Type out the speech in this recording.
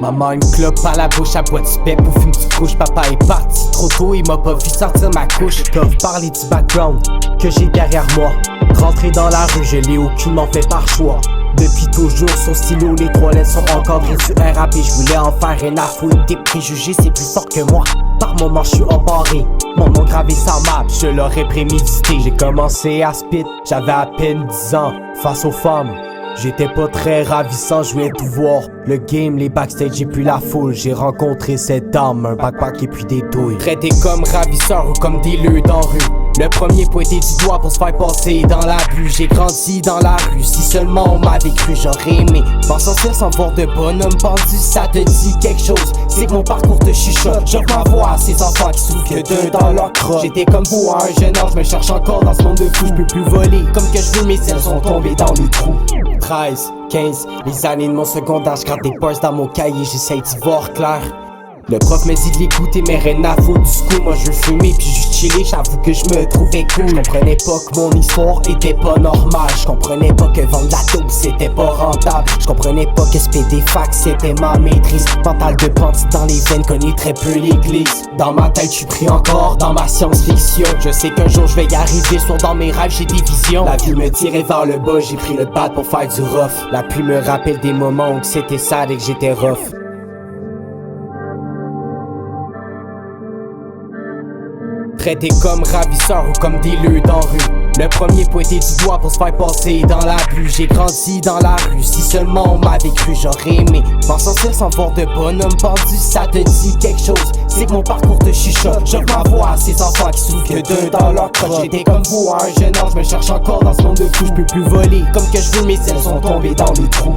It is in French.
Maman une clope à la bouche, à boîte du pep ou fume du couche. Papa est parti trop tôt, il m'a pas vu sortir ma couche. Ils peuvent parler du background que j'ai derrière moi. Rentrer dans la rue, je l'ai aucunement fait par choix. Depuis toujours, son stylo, les trois lettres sont encadrées sur un rap. Et je voulais en faire un afro, des préjugés, c'est plus fort que moi. Par moments, je suis embarré, mon nom gravé sans map, je l'aurais prémédité. J'ai commencé à spit, j'avais à peine 10 ans. Face aux femmes, j'étais pas très ravissant, je voulais tout voir. Le game, les backstage et puis la foule. J'ai rencontré cette dame, un backpack et puis des douilles. Traité comme ravisseur ou comme dealer dans rue. Le premier pointé du doigt pour se faire passer dans la rue. J'ai grandi dans la rue, si seulement on m'avait cru. J'aurais aimé m'en sortir sans voir de bonhomme pendu. Ça te dit quelque chose, c'est que mon parcours te chuchote. Je m'envoie à ces enfants qui souffrent que deux dans leur crotte. J'étais comme vous à un jeune âge, je me cherche encore dans ce monde de fou. Je peux plus voler comme que je veux, mes ailes sont tombées dans le trou. 13, 15, les années de mon secondaire, je gratte des bars dans mon cahier, j'essaye d'y voir clair. Le prof me dit de l'écouter, mais rien à foutre du coup. Moi je veux fumer puis juste chiller, j'avoue que je me trouvais cool. Je comprenais pas que mon histoire était pas normale. Je comprenais pas que vendre la dope c'était pas rentable. Je comprenais pas que spéder des facs c'était ma maîtrise. Mental de bandit dans les veines, connais très peu l'église. Dans ma tête j'suis pris encore dans ma science-fiction. Je sais qu'un jour je vais y arriver, soit dans mes rêves j'ai des visions. La vie me tirait vers le bas, j'ai pris le pad pour faire du rough. La pluie me rappelle des moments où c'était sad et que j'étais rough. Traité comme ravisseur ou comme dealer dans rue. Le premier pointé du doigt pour se faire passer dans la rue. J'ai grandi dans la rue, si seulement on m'avait cru. J'aurais aimé m'en sortir sans voir de bonhomme pendu. Ça te dit quelque chose, c'est que mon parcours te chuchote. Je m'envoie à ces enfants qui souffrent que deux dans leur crotte. J'étais comme vous à un jeune âge, je me cherche encore dans ce monde de fou. Je peux plus voler comme que je veux, mes ailes sont tombées dans le trou.